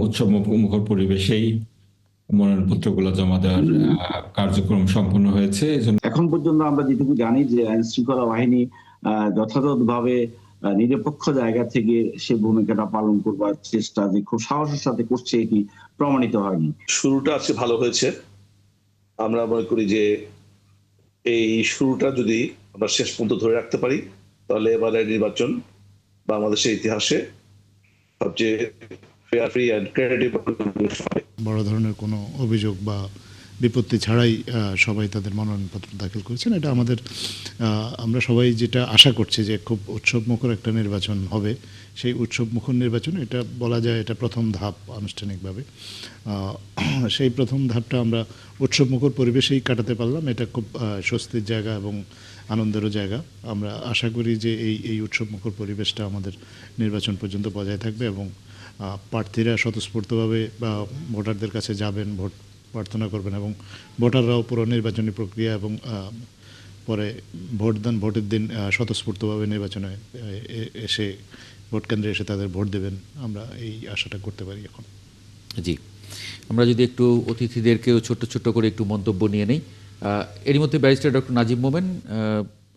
উৎসব মুখর পরিবেশেই মনোনয়নপত্রগুলো জমা দেওয়ার কার্যক্রম সম্পন্ন হয়েছে। এজন্য এখন পর্যন্ত আমরা যেটুকু জানি যে আইন শৃঙ্খলা বাহিনী যথাযথভাবে নিরপেক্ষ জায়গা থেকে সে ভূমিকাটা পালন করবার চেষ্টা যে খুব সাহসের সাথে করছে এটি প্রমাণিত হয়নি। শুরুটা আজকে ভালো হয়েছে। আমরা মনে করি যে এই শুরুটা যদি আমরা শেষ পর্যন্ত ধরে রাখতে পারি তাহলে এবারের নির্বাচন বাংলাদেশের ইতিহাসে সবচেয়ে ফেয়ার, ফ্রি অ্যান্ড ক্রেডিবল হবে। বড় ধরনের কোনো অভিযোগ বা বিপত্তি ছাড়াই সবাই তাদের মনোনয়নপত্র দাখিল করেছেন। এটা আমরা সবাই যেটা আশা করছি যে খুব উৎসবমুখর একটা নির্বাচন হবে, সেই উৎসবমুখর নির্বাচন এটা বলা যায় এটা প্রথম ধাপ আনুষ্ঠানিকভাবে। সেই প্রথম ধাপটা আমরা উৎসবমুখর পরিবেশেই কাটাতে পারলাম। এটা খুব স্বস্তির জায়গা এবং আনন্দেরও জায়গা। আমরা আশা করি যে এই উৎসবমুখর পরিবেশটা আমাদের নির্বাচন পর্যন্ত বজায় থাকবে এবং প্রার্থীরা স্বতঃস্ফূর্তভাবে বা ভোটারদের কাছে যাবেন, ভোট প্রার্থনা করবেন এবং ভোটাররাও পুরো নির্বাচনী প্রক্রিয়া এবং পরে ভোটের দিন স্বতঃস্ফূর্তভাবে নির্বাচনে এসে ভোট কেন্দ্রে এসে তাদের ভোট দেবেন। আমরা এই আশাটা করতে পারি এখন। জি, আমরা যদি একটু অতিথিদেরকেও ছোট্ট করে একটু মন্তব্য নিয়ে নেই। এরই মধ্যে ব্যারিস্টার ডক্টর নাজিম মোমেন,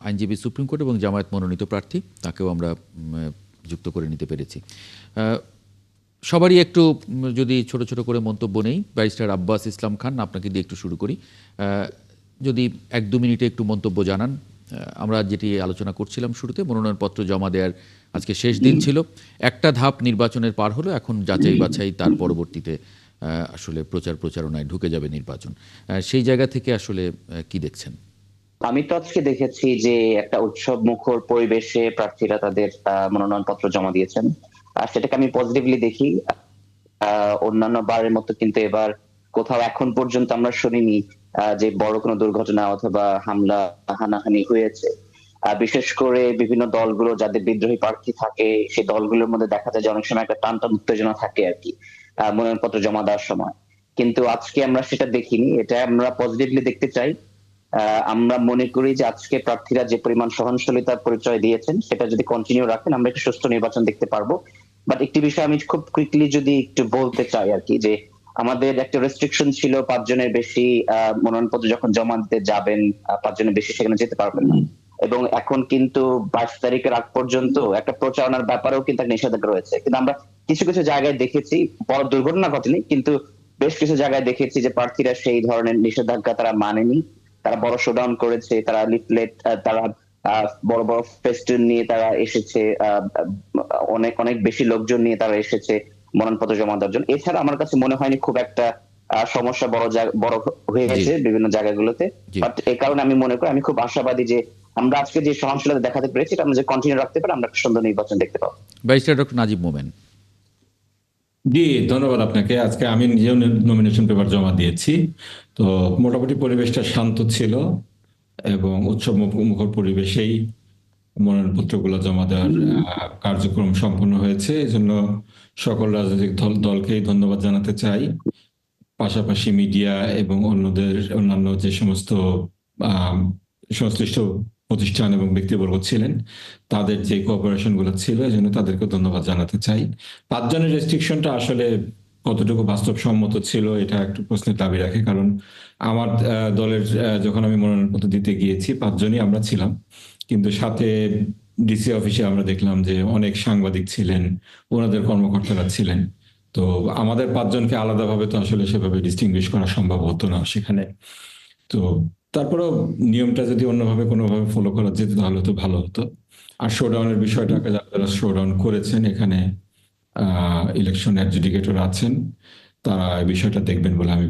আইনজীবী, সুপ্রিম কোর্ট এবং জামায়াত মনোনীত প্রার্থী, তাকেও আমরা যুক্ত করে নিতে পেরেছি। সবারই একটু যদি ছোট করে মন্তব্য নেই। ব্যারিস্টার আব্বাস ইসলাম খান, আপনাকে দিয়ে একটু শুরু করি। যদি 1-2 মিনিটে একটু মন্তব্য জানান। আমরা যেটি আলোচনা করছিলাম শুরুতে, মনোনয়নপত্র জমা দেওয়ার আজকে শেষ দিন ছিল। একটা ধাপ নির্বাচনের পার হলো, এখন যাচাই বাছাই, তার পরবর্তীতে আসলে প্রচারণায় ঢুকে যাবে নির্বাচন। সেই জায়গা থেকে আসলে কি দেখছেন? আমি তো আজকে দেখেছি যে একটা উৎসব মুখর পরিবেশে প্রার্থীরা তাদের মনোনয়নপত্র জমা দিয়েছেন, আর সেটাকে আমি পজিটিভলি দেখি। অন্যান্য বারের মতো কিন্তু এবার কোথাও এখন পর্যন্ত আমরা শুনিনি যে বড় কোনো দুর্ঘটনা অথবা হামলা হানাহানি হয়েছে। বিশেষ করে বিভিন্ন দলগুলো যাদের বিদ্রোহী প্রার্থী থাকে সেই দলগুলোর মধ্যে দেখা যায় যে অনেক সময় একটা টান উত্তেজনা থাকে আর কি মনোনয়নপত্র জমা দেওয়ার সময়। কিন্তু আজকে আমরা সেটা দেখিনি, এটা আমরা পজিটিভলি দেখতে চাই। আমরা মনে করি যে আজকে প্রার্থীরা যে পরিমাণ সহনশীলতার পরিচয় দিয়েছেন সেটা যদি কন্টিনিউ রাখেন আমরা একটা সুষ্ঠু নির্বাচন দেখতে পারবো। বাট একটি বিষয় আমি খুব কুইকলি যদি একটু বলতে চাই আর কি, যে আমাদের একটা রেস্ট্রিকশন ছিল 5 জনের বেশি মনোনয়নপত্র যখন জমা দিতে যাবেন 5 জনের বেশি সেখানে যেতে পারবেন না। এবং এখন কিন্তু 22 তারিখের আগ পর্যন্ত একটা প্রচারণার ব্যাপারেও কিন্তু নিষেধাজ্ঞা রয়েছে। কিন্তু আমরা কিছু জায়গায় দেখেছি, বড় দুর্ঘটনা ঘটেনি কিন্তু বেশ কিছু জায়গায় দেখেছি যে প্রার্থীরা সেই ধরনের নিষেধাজ্ঞা তারা মানেনি। তারা বড় শোডাউন করেছে, তারা লিফলেট, তারা বড় ফেস্টুন নিয়ে তারা এসেছে, অনেক বেশি লোকজন নিয়ে তারা এসেছে মনোনয়নপত্র জমা দেওয়ার জন্য। এছাড়া আমার কাছে মনে হয়নি খুব একটা সমস্যা বড় হয়েছে বিভিন্ন জায়গাগুলোতে। বাট এই কারণে আমি মনে করি, আমি খুব আশাবাদী যে আমরা আজকে যে সহনশীলতা দেখাতে পেরেছি এটা আমরা যে কন্টিনিউ রাখতে পারি আমরা একটা সুন্দর নির্বাচন দেখতে পাবো। ব্যারিস্টার ডক্টর নাজিম মোমেন। জি, ধন্যবাদ আপনাকে। আজকে আমি নিজেও নমিনেশন পেপার জমা দিয়েছি। তো মোটামুটি পরিবেশটা শান্ত ছিল এবং উৎসব মুখর পরিবেশেই মনোনয়নপত্রগুলো জমা দেওয়ার কার্যক্রম সম্পন্ন হয়েছে। এজন্য সকল রাজনৈতিক দলকেই ধন্যবাদ জানাতে চাই। পাশাপাশি মিডিয়া এবং অন্যান্য যে সমস্ত সংশ্লিষ্ট প্রতিষ্ঠান এবং ব্যক্তিবর্গ ছিলেন তাদের যে কোঅপারেশন গুলো ছিল, এজন্য তাদেরকে ধন্যবাদ জানাতে চাই। 5 জনের রেস্ট্রিকশনটা আসলে কতটুকু বাস্তবসম্মত ছিল এটা একটু প্রশ্নের দাবি রাখে। কারণ আমার দলের যখন আমি মনোনয়নপত্র দিতে গিয়েছি 5 জনই আমরা ছিলাম, কিন্তু সাথে ডিসি অফিসে আমরা দেখলাম যে অনেক সাংবাদিক ছিলেন, ওনাদের কর্মকর্তারা ছিলেন। তো আমাদের 5 জনকে আলাদাভাবে তো আসলে সেভাবে ডিস্টিংগুইশ করা সম্ভব হতো না সেখানে। তো তারপরেও নিয়মটা যদি অন্যভাবে কোনোভাবে ফলো করা যেত তাহলে তো ভালো হতো। আর শোডাউনের বিষয়টাকে যারা শোডাউন করেছেন, এখানে ইলেকশন অ্যাডজুডিকেটর আছেন, তারা এই বিষয়টা দেখবেন বলে আমি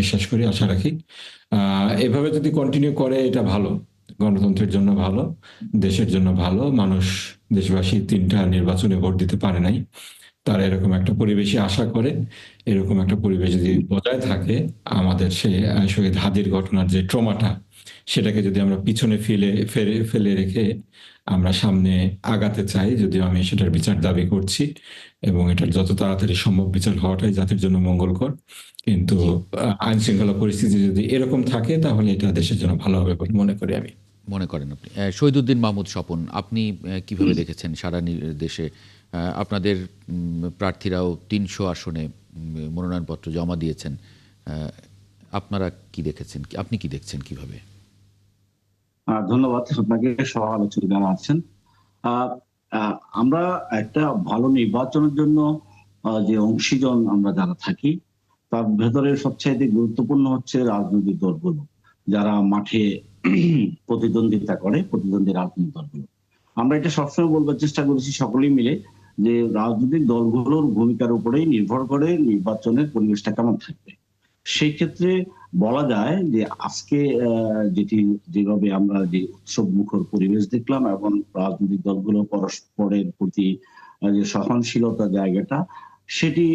বিশ্বাস করি, আশা রাখি। এভাবে যদি কন্টিনিউ করে এটা ভালো, গণতন্ত্রের জন্য ভালো, দেশের জন্য ভালো। দেশবাসী 3টা নির্বাচনে ভোট দিতে পারে নাই, তারা এরকম একটা পরিবেশই আশা করে। এরকম একটা পরিবেশ যদি বজায় থাকে, আমাদের সেই শহীদ হাদির ঘটনার যে ট্রমাটা সেটাকে যদি আমরা পিছনে ফেলে রেখে আমরা সামনে আগাতে চাই, যদিও আমি সেটার বিচার দাবি করছি এবং এটার যত তাড়াতাড়ি সম্ভব বিচার হওয়াটাই জাতির জন্য মঙ্গলকর। কিন্তু আইন শৃঙ্খলা পরিস্থিতি যদি এরকম থাকে তাহলে এটা দেশের জন্য ভালো হবে বলে মনে করি আমি। মনে করেন আপনি? শহীদুদ্দিন মাহমুদ স্বপন, আপনি কিভাবে দেখেছেন সারা দেশে আপনাদের প্রার্থীরাও ৩০০ আসনে মনোনয়নপত্র জমা দিয়েছেন। আপনারা কি দেখেছেন, আপনি কি দেখছেন কিভাবে? ধন্যবাদ আপনাকে, সহ আলোচনা যারা আছেন। আহ, আহ, আমরা একটা ভালো নির্বাচনের জন্য যে অংশীজন আমরা যারা থাকি, তার ভেতরে সবচাইতে গুরুত্বপূর্ণ হচ্ছে রাজনৈতিক দলগুলো, যারা মাঠে প্রতিদ্বন্দ্বিতা করে, প্রতিদ্বন্দ্বী রাজনৈতিক দলগুলো। আমরা এটা সবসময় বলবার চেষ্টা করেছি সকলেই মিলে, যে রাজনৈতিক দলগুলোর ভূমিকার উপরেই নির্ভর করে নির্বাচনের পরিবেশটা কেমন থাকবে। সেই ক্ষেত্রে বলা যায় যে আজকে যেভাবে আমরা যে উৎসব মুখর পরিবেশ দেখলাম, এবং রাজনৈতিক দলগুলো পরস্পরের প্রতি যে সহনশীলতা জায়গাটা, সেটি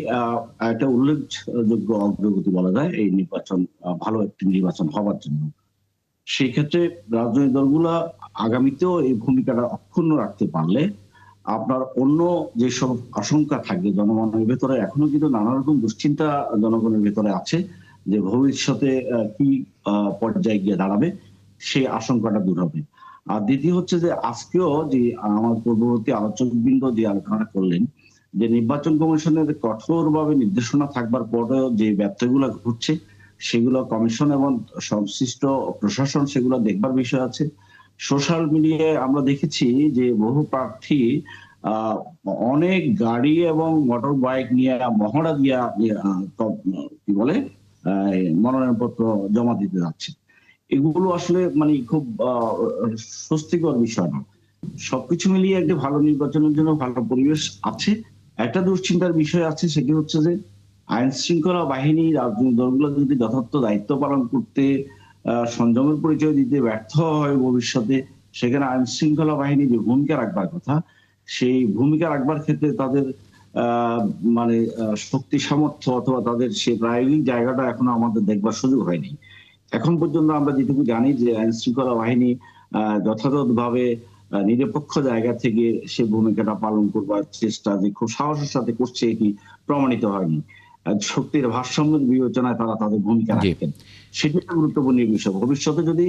একটা উল্লেখযোগ্য অগ্রগতি বলা যায় এই নির্বাচন, ভালো একটি নির্বাচন হবার জন্য। সেই ক্ষেত্রে রাজনৈতিক দলগুলা আগামীতেও এই ভূমিকাটা অক্ষুণ্ণ রাখতে পারলে আপনার অন্য যেসব আশঙ্কা থাকবে জনগণের ভেতরে, এখনো কিন্তু নানা রকম দুশ্চিন্তা জনগণের ভেতরে আছে যে ভবিষ্যতে কি পর্যায়ে গিয়ে দাঁড়াবে, সেই আশঙ্কাটা দূর হবে। আর দ্বিতীয় হচ্ছে যে আজকেও যে আমার পূর্ববর্তী আলোচকবৃন্দ যে আলোচনা করলেন, যে নির্বাচন কমিশনের কঠোরভাবে নির্দেশনা থাকবার পরেও যে ব্যর্থগুলো ঘটছে, সেগুলো কমিশন এবং সংশ্লিষ্ট প্রশাসন সেগুলো দেখবার বিষয় আছে। সোশ্যাল মিডিয়ায় আমরা দেখেছি যে বহু প্রার্থী অনেক গাড়ি এবং মোটর বাইক নিয়ে মহড়া দিয়া কি বলে মনোনয়নপত্র জমা দিতে যাচ্ছে। এগুলো আসলে মানে খুব স্বস্তিকর বিষয় না। সবকিছু মিলিয়ে একটি ভালো নির্বাচনের জন্য ভালো পরিবেশ আছে। একটা দুশ্চিন্তার বিষয় আছে, সেটি হচ্ছে যে আইন শৃঙ্খলা বাহিনী, রাজনৈতিক দলগুলো যদি যথার্থ দায়িত্ব পালন করতে সংযমের পরিচয় দিতে ব্যর্থ হয় ভবিষ্যতে, সেখানে আইন শৃঙ্খলা বাহিনী যে ভূমিকা রাখবার কথা, সেই ভূমিকা রাখবার ক্ষেত্রে তাদের মানে শক্তি সামর্থ্য অথবা তাদের সে প্রায়োগিক জায়গাটা এখনো আমাদের দেখবার সুযোগ হয়নি। এখন পর্যন্ত আমরা যেটুকু জানি যে আইন শৃঙ্খলা বাহিনী যথাযথভাবে নিরপেক্ষ জায়গা থেকে সে ভূমিকাটা পালন করবার চেষ্টা যে খুব সাহসের সাথে করছে, এটি প্রমাণিত হয়নি। শক্তির ভারসাম্যের বিবেচনায় তারা তাদের ভূমিকা রাখেন, সেটি একটা গুরুত্বপূর্ণ বিষয়। ভবিষ্যতে যদি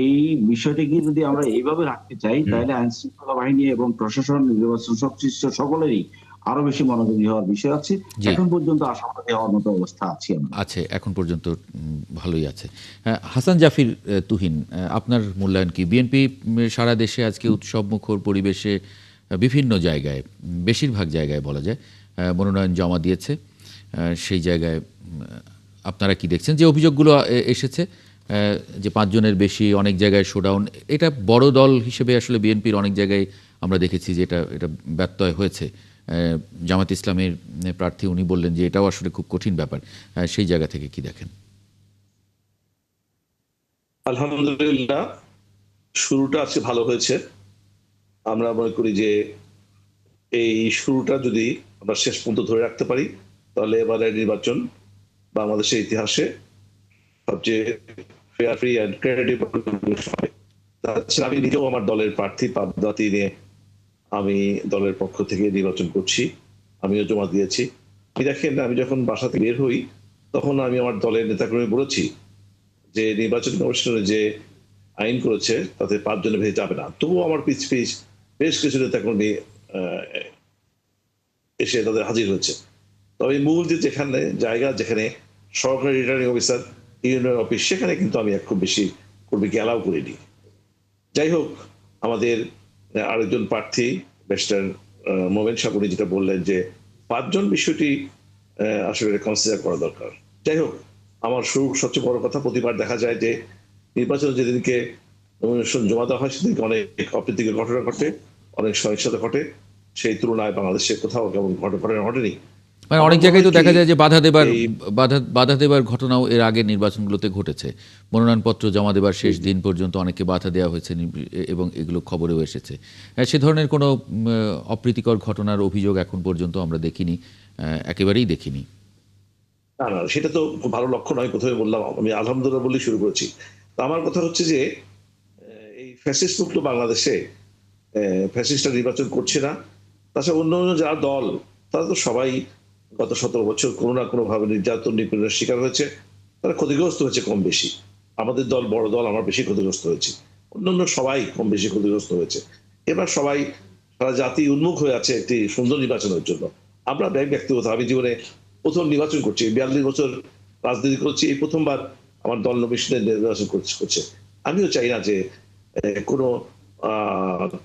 এই বিষয়টিকে যদি আমরা এইভাবে রাখতে চাই, তাহলে আইন শৃঙ্খলা বাহিনী এবং প্রশাসন, নির্বাচন সংশ্লিষ্ট সকলেরই আরো বেশি মনোযোগী হওয়ার বিষয় আছে। এখন পর্যন্ত আশাবাদী হওয়ার মতো অবস্থা আছে এখন পর্যন্ত ভালোই আছে। হাসান জাফির তুহিন, আপনার মূল্যায়ন কি? বিএনপি সারা দেশে আজকে উৎসব মুখর পরিবেশে বিভিন্ন জায়গায়, বেশিরভাগ জায়গায় বলা যায়, মনোনয়ন জমা দিয়েছে। সেই জায়গায় আপনারা কি দেখছেন? যে অভিযোগগুলো এসেছে যে 5 জনের বেশি, অনেক জায়গায় শোডাউন, এটা বড় দল হিসেবে আসলে বিএনপির অনেক জায়গায় আমরা দেখেছি যে এটা ব্যত্যয় হয়েছে। জামাত ইসলামের প্রার্থী উনি বললেন যে এটাও আসলে খুব কঠিন ব্যাপার। সেই জায়গা থেকে কি দেখেন? আলহামদুলিল্লাহ, শুরুটা আজকে ভালো হয়েছে। আমরা মনে করি যে এই শুরুটা যদি আমরা শেষ পর্যন্ত ধরে রাখতে পারি, তাহলে এবারের নির্বাচন বাংলাদেশের ইতিহাসে সবচেয়ে ফেয়ার, ফ্রি অ্যান্ড ক্রেডিবল হবে। তাছাড়া আমি নিজেও আমার দলের প্রার্থী পাবদাতি নিয়ে আমি দলের পক্ষ থেকে নির্বাচন করছি, আমিও জমা দিয়েছি। দেখেন, আমি যখন বাসা থেকে বের হই তখন আমি আমার দলের নেতাকর্মী বলেছি যে নির্বাচন কমিশনের যে আইন করেছে তাতে 5 জনের বেশি যাবে না। তবুও আমার পিছ বেশ কিছু নেতাকর্মী এসে তাদের হাজির হয়েছে। তবে মূল যে যেখানে সরকারি রিটার্নিং অফিসার, ইউনিয়ন অফিস, সেখানে কিন্তু আমি খুব বেশি কর্মীকে অ্যালাউ করিনি। যাই হোক, আমাদের আরেকজন প্রার্থী ব্যারিস্টার মোমেন সাহেব উনি যেটা বললেন যে 5 জন বিষয়টি আসলে কনসিডার করা দরকার। যাই হোক, আমার সবচেয়ে বড় কথা, প্রতিবার দেখা যায় যে নির্বাচনে যেদিনকে নমিনেশন জমা দেওয়া হয় সেদিনকে অনেক অপ্রীতিকর ঘটনা ঘটে, অনেক সহিংসতা ঘটে। সেই তুলনায় বাংলাদেশে কোথাও কেমন ঘটনা ঘটেনি। মানে অনেক জায়গায় তো দেখা যায় যে বাধা দেবার ঘটনাও এর আগে নির্বাচনগুলোতে ঘটেছে। মনোনয়নপত্র জমা দেবার শেষ দিন পর্যন্ত অনেকে বাধা দেওয়া হয়েছে এবং এগুলো খবরেও এসেছে। সে ধরনের কোনো অপ্রীতিকর ঘটনার অভিযোগ এখন পর্যন্ত আমরা দেখিনি, একেবারেই দেখিনি। না, সেটা তো খুব ভালো লক্ষণ। আমি প্রথমে বললাম, আমি আলহামদুলিল্লাহ বলেই শুরু করেছি। আমার কথা হচ্ছে যে এই ফ্যাসিস্ট মুক্ত বাংলাদেশে ফ্যাসিস্টরা নির্বাচন করছে না। তাছাড়া অন্য যারা দল, তারা তো সবাই গত 17 বছর কোনো না কোনো ভাবে নির্যাতন, নিপীড়নের শিকার হয়েছে, তারা ক্ষতিগ্রস্ত হয়েছে কম বেশি। আমাদের দল, বড় দল, আমরা বেশি ক্ষতিগ্রস্ত হয়েছি, অন্যান্য সবাই কম বেশি ক্ষতিগ্রস্ত হয়েছে। এবার সবাই সারা জাতি উন্মুখ হয়ে আছে একটি সুন্দর নির্বাচনের জন্য। আমরা ব্যক্তিগত আমি জীবনে প্রথম নির্বাচন করছি, 42 বছর রাজনীতি করছি, এই প্রথমবার আমার দল নমিশনের নির্বাচন করছে। আমিও চাই না যে কোনো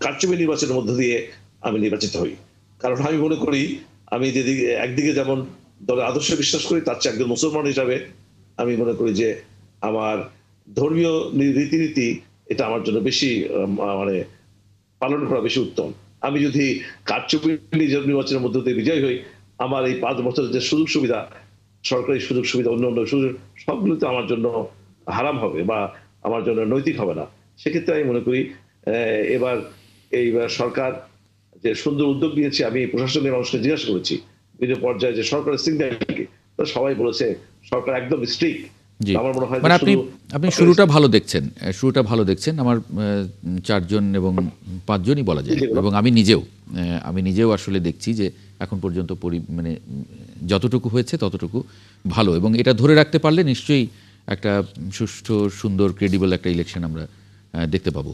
কারচুপি নির্বাচনের মধ্য দিয়ে আমি নির্বাচিত হই, কারণ আমি মনে করি আমি যেদিকে একদিকে যেমন দলের আদর্শে বিশ্বাস করি, তার চেয়ে একজন মুসলমান হিসাবে আমি মনে করি যে আমার ধর্মীয় রীতিনীতি এটা আমার জন্য বেশি মানে পালন করা বেশি উত্তম। আমি যদি কারচুপি নির্বাচনের মধ্য দিয়ে বিজয় হই, আমার এই 5 বছরের যে সুযোগ সুবিধা, সরকারি সুযোগ সুবিধা, অন্য অন্য সুযোগ, সবগুলো তো আমার জন্য হারাম হবে বা আমার জন্য নৈতিক হবে না। সেক্ষেত্রে আমি মনে করি এইবার সরকার যে সুন্দর উদ্যোগ নিয়েছে, আমি প্রশাসনের মানুষকে জিজ্ঞাসা করেছি বিভিন্ন পর্যায়ে যে সরকারের সিগন্যাল কি, তো সবাই বলেছে সরকার একদম স্ট্রিক্ট। জি, আমার মনে হয় মানে আপনি শুরুটা ভালো দেখছেন, শুরুটা ভালো দেখছেন। আমার 4 জন এবং 5 জনই বলা যায়, এবং আমি নিজেও আসলে দেখছি যে এখন পর্যন্ত মানে যতটুকু হয়েছে ততটুকু ভালো, এবং এটা ধরে রাখতে পারলে নিশ্চয়ই একটা সুষ্ঠু, সুন্দর, ক্রেডিবল একটা ইলেকশন আমরা দেখতে পাবো।